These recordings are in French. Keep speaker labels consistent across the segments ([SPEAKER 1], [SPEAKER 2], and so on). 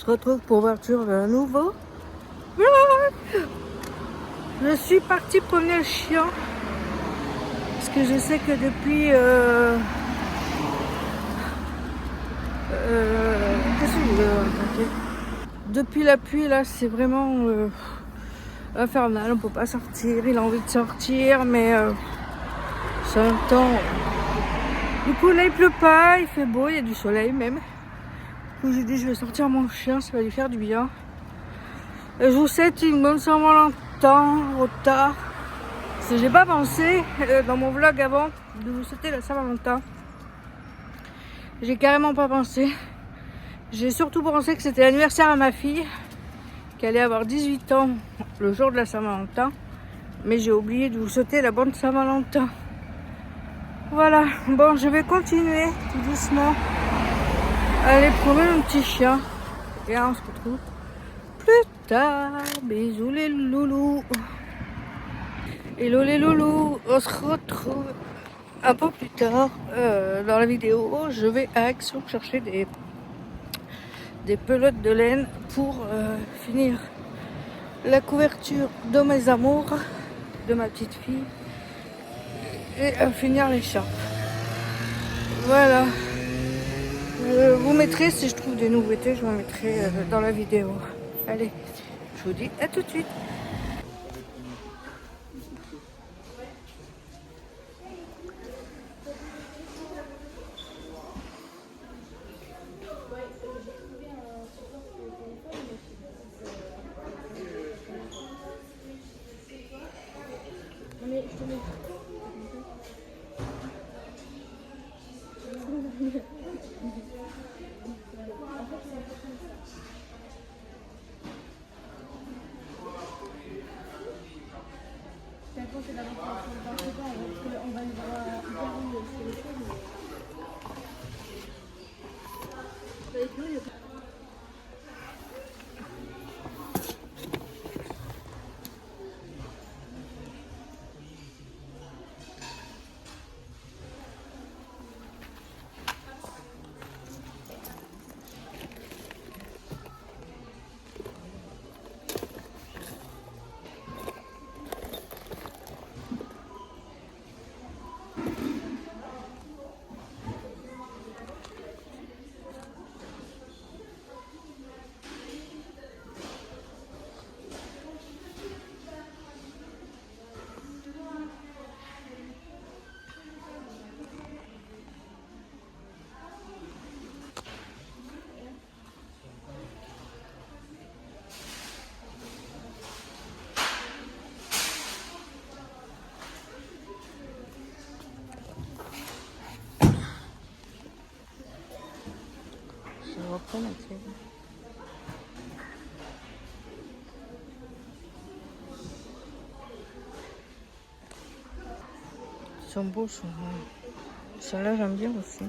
[SPEAKER 1] se retrouve pour l'ouverture d'un nouveau vlog. Je suis partie promener le chien parce que je sais que depuis qu'est-ce que je voulais raconter ? Depuis la pluie là, c'est vraiment infernal. On peut pas sortir. Il a envie de sortir, mais c'est un temps. Du coup là il pleut pas, il fait beau, il y a du soleil même. Du coup j'ai dit je vais sortir mon chien, ça va lui faire du bien. Et je vous souhaite une bonne Saint-Valentin, retard. Parce que j'ai pas pensé dans mon vlog avant de vous souhaiter la Saint-Valentin. J'ai carrément pas pensé. J'ai surtout pensé que c'était l'anniversaire à ma fille, qui allait avoir 18 ans le jour de la Saint-Valentin. Mais j'ai oublié de vous souhaiter la bonne Saint-Valentin. Voilà, bon je vais continuer tout doucement à aller promener mon petit chien. Et là on se retrouve plus tard. Bisous les loulous. Hello les loulous, on se retrouve un peu plus tard dans la vidéo. Je vais à Action chercher des pelotes de laine pour finir la couverture de mes amours, de ma petite fille, et finir l'écharpe. Voilà. Je vous mettrai, si je trouve des nouveautés, je vous mettrai dans la vidéo. Allez, je vous dis à tout de suite. Je reprends la clé. Ils sont beaux, ceux-là j'aime bien aussi.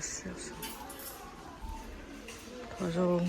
[SPEAKER 1] C'est sûr ça. 3 €.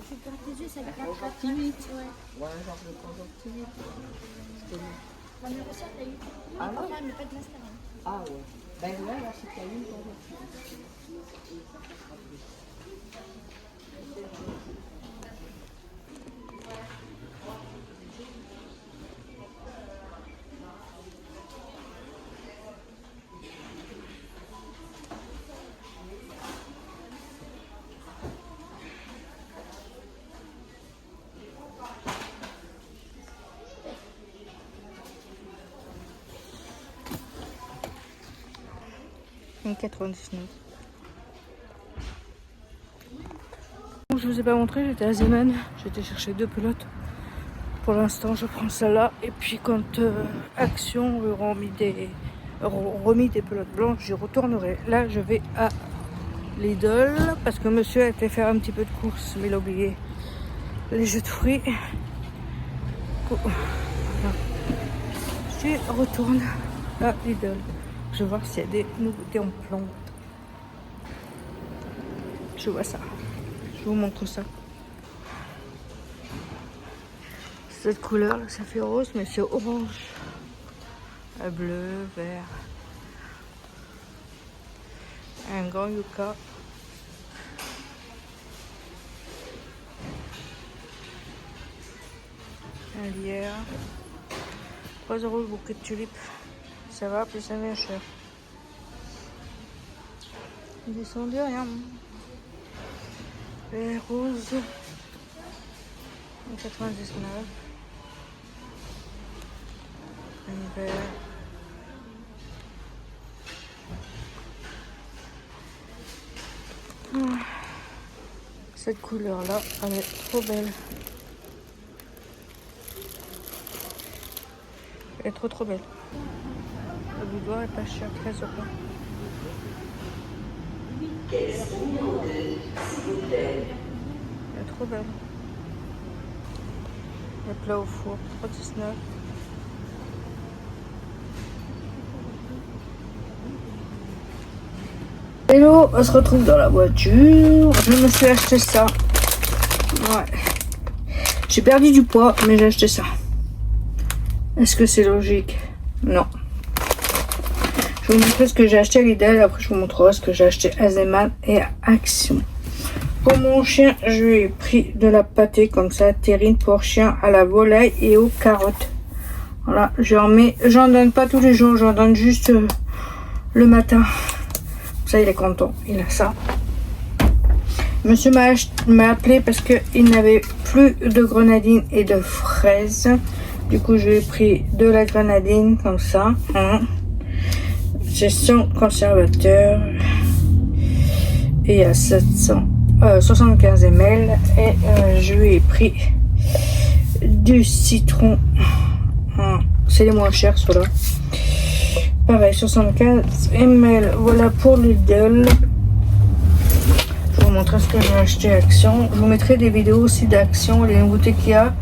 [SPEAKER 2] tu grattes les yeux, ça gratte.
[SPEAKER 3] Conjonctivite.
[SPEAKER 2] Ouais.
[SPEAKER 3] Ouais, genre de conjonctivite.
[SPEAKER 2] La médecin, t'as eu.
[SPEAKER 3] Ah non?
[SPEAKER 2] Mais pas de mascara.
[SPEAKER 3] Ah ouais. Ben là, alors c'est qu'il y a eu une conjonctivite.
[SPEAKER 1] Bon, je vous ai pas montré, j'étais à Zeman, j'étais chercher 2 pelotes. Pour l'instant, je prends celle-là. Et puis quand Action auront remis des pelotes blanches, j'y retournerai. Là, je vais à Lidl parce que monsieur a été faire un petit peu de course, mais il a oublié les jus de fruits. Je retourne à Lidl. Je vais voir s'il y a des nouveautés en plomb. Je vois ça. Je vous montre ça. Cette couleur, là, ça fait rose, mais c'est orange. Bleu, vert. Un grand yucca. Un lierre. 3 € le bouquet de tulipes. Ça va, puis ça vient cher. Ils descendent de rien. Les roses. 99. Un vert. Cette couleur là, elle est trop belle. Elle est trop belle. Le boudoir est pas cher, 13 €. Elle est trop belle. Le plat au four, 3,19 €. Hello, on se retrouve dans la voiture. Je me suis acheté ça. Ouais. J'ai perdu du poids, mais j'ai acheté ça. Est-ce que c'est logique? Non. Je vais vous montrer ce que j'ai acheté à Lidl. Après, je vous montrerai ce que j'ai acheté à Zeman et à Action. Pour mon chien, je lui ai pris de la pâtée comme ça, terrine pour chien à la volaille et aux carottes. Voilà, j'en donne pas tous les jours, j'en donne juste le matin. Ça, il est content, il a ça. Monsieur m'a appelé parce qu'il n'avait plus de grenadine et de fraises. Du coup, je lui ai pris de la grenadine comme ça. Hein. C'est sans conservateur. Et il y a 75 ml. Et je lui ai pris du citron. Hein. C'est les moins chers, ceux-là. Pareil, 75 ml. Voilà pour Lidl. Je vous montrer ce que j'ai acheté à Action. Je vous mettrai des vidéos aussi d'Action, les nouveautés qu'il y a.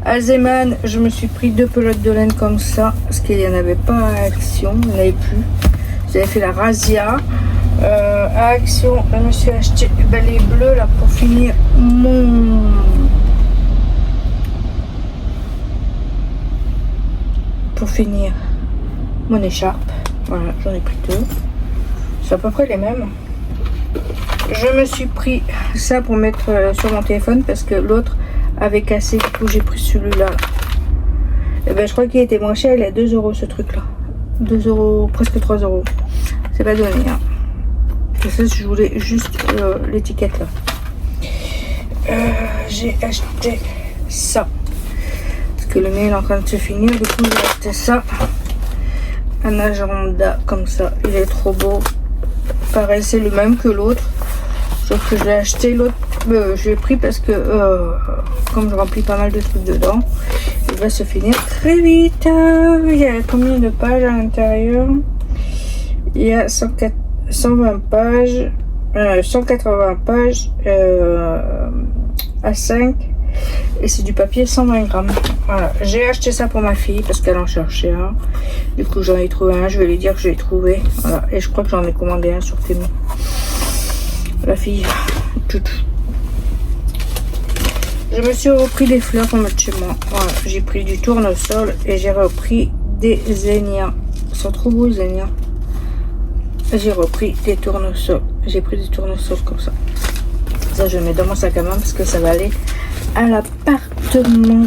[SPEAKER 1] À Zeman, je me suis pris 2 pelotes de laine comme ça, parce qu'il n'y en avait pas à Action, il n'y en avait plus. J'avais fait la razzia. À Action, je me suis acheté les bleus là pour finir mon écharpe. Voilà, j'en ai pris 2. C'est à peu près les mêmes. Je me suis pris ça pour mettre sur mon téléphone parce que l'autre avait cassé. Du coup, j'ai pris celui-là. Et ben, je crois qu'il était moins cher. Il est à 2 € ce truc-là. 2 €, presque 3 €. C'est pas donné. Hein. Et ça, je voulais juste l'étiquette là. J'ai acheté ça. Parce que le mien est en train de se finir. Du coup, j'ai acheté ça. Un agenda comme ça. Il est trop beau. Pareil, c'est le même que l'autre. Sauf que je l'ai acheté, l'autre, je l'ai pris parce que comme je remplis pas mal de trucs dedans, il va se finir très vite. Il y a combien de pages à l'intérieur? Il y a 120 pages, 180 pages à 5 et c'est du papier 120 grammes. Voilà, j'ai acheté ça pour ma fille parce qu'elle en cherchait un. Du coup, j'en ai trouvé un. Je vais lui dire que je l'ai trouvé. Voilà, et je crois que j'en ai commandé un sur Temu. La fille. Je me suis repris des fleurs pour mettre chez moi. Voilà, j'ai pris du tournesol et j'ai repris des zinnias. Ils sont trop beaux, les zinnias. J'ai repris des tournesols. J'ai pris des tournesols comme ça. Ça, je mets dans mon sac à main parce que ça va aller à l'appartement.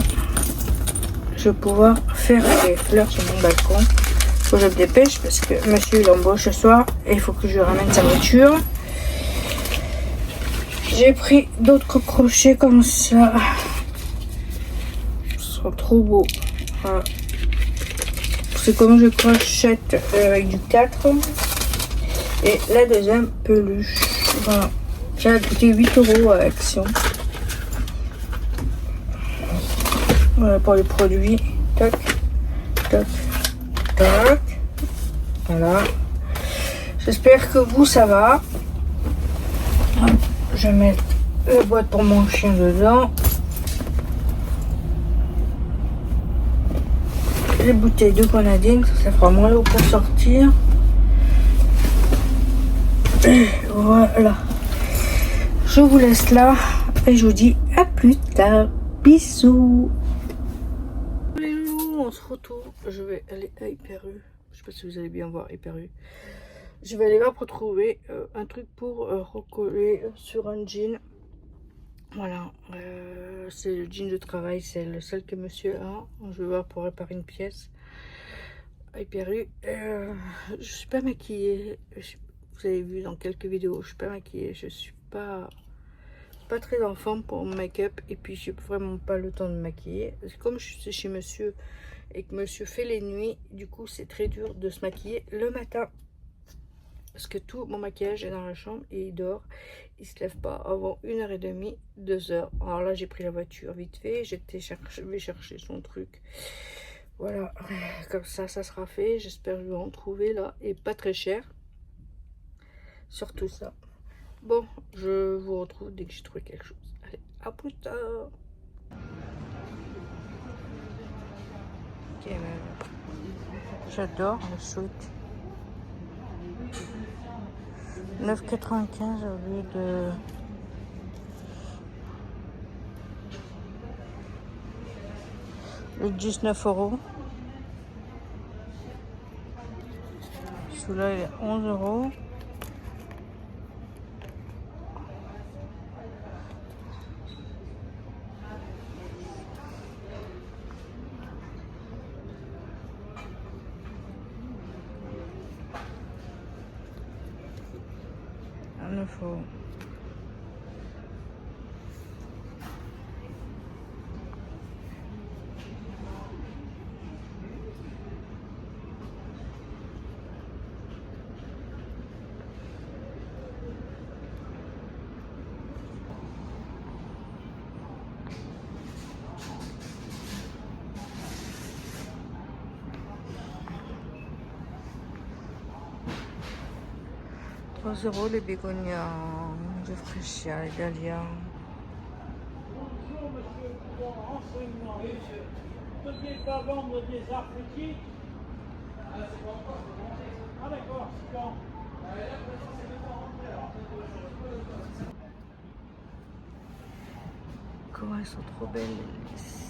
[SPEAKER 1] Je vais pouvoir faire des fleurs sur mon balcon. Faut que je me dépêche parce que monsieur il embauche ce soir et il faut que je lui ramène sa voiture. J'ai pris d'autres crochets comme ça. Ils sont trop beaux. Voilà. C'est comme je crochette avec du 4. Et la deuxième peluche. Voilà. Ça a coûté 8 € à Action. Voilà pour les produits. Tac, tac, tac. Voilà. J'espère que vous, ça va. Je mets la boîte pour mon chien dedans. Les bouteilles de grenadine, ça fera moins l'eau pour sortir. Et voilà. Je vous laisse là et je vous dis à plus tard. Bisous. Les loulous, on se retrouve. Je vais aller à Hyper U. Je sais pas si vous allez bien voir Hyper U. Je vais aller là pour trouver un truc pour recoller sur un jean. Voilà, c'est le jean de travail, c'est le seul que monsieur a. Je vais voir pour réparer une pièce. Hyper U. Je suis pas maquillée. Vous avez vu dans quelques vidéos, je suis pas maquillée. Je suis pas très en forme pour mon make-up. Et puis j'ai vraiment pas le temps de me maquiller. Comme je suis chez monsieur et que monsieur fait les nuits, du coup c'est très dur de se maquiller le matin. Parce que tout mon maquillage est dans la chambre et il dort. Il se lève pas avant 1h30, 2h. Alors là, j'ai pris la voiture vite fait. Je vais chercher son truc. Voilà. Comme ça sera fait. J'espère que je vais en trouver là. Et pas très cher. Surtout ça. Bon, je vous retrouve dès que j'ai trouvé quelque chose. Allez, à plus tard. Ok, j'adore le sweat. 9,95 au lieu de... Le 19 €. Celui-là il est 11 €. À 9 €. €3 les bégonias, de Fréchia, les dahlias.
[SPEAKER 4] Bonjour monsieur, pour renseignement, vous ne pouviez pas vendre des arbres fruitiers? Ah d'accord, c'est quand?
[SPEAKER 1] Comment elles sont trop belles les lisses.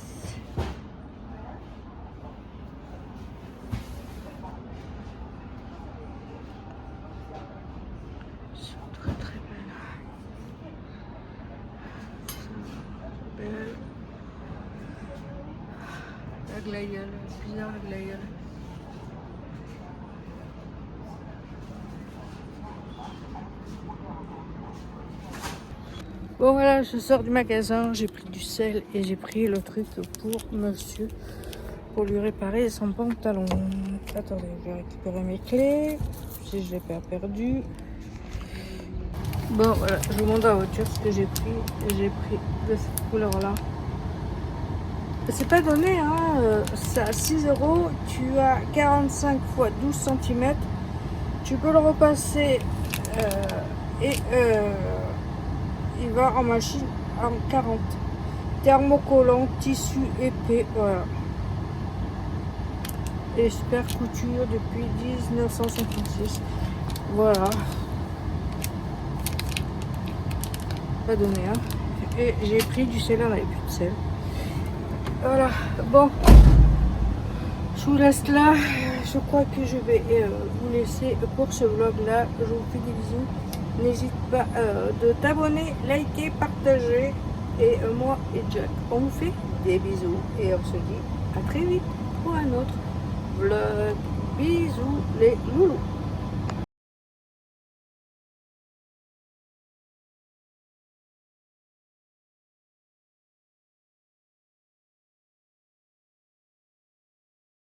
[SPEAKER 1] Elles sont très très belles. Belle. La glaïeule, bizarre la glaïeule. Bon voilà, je sors du magasin, j'ai pris du sel et j'ai pris le truc pour monsieur, pour lui réparer son pantalon. Attendez, je vais récupérer mes clés, si je l'ai pas perdu. Bon voilà, je vous montre dans la voiture ce que j'ai pris. J'ai pris de cette couleur là. C'est pas donné, hein, c'est à 6 €, tu as 45 x 12 cm. Tu peux le repasser et il va en machine en 40. Thermocollant, tissu épais, voilà. Et super couture depuis 1956. Voilà. Pas donné, hein. Et j'ai pris du sel, on n'avait plus de sel. Voilà, bon. Je vous laisse là. Je crois que je vais vous laisser pour ce vlog là. Je vous fais des bisous. N'hésite pas de t'abonner, liker, partager. Et moi et Jack, on vous fait des bisous. Et on se dit à très vite pour un autre vlog. Bisous les loulous.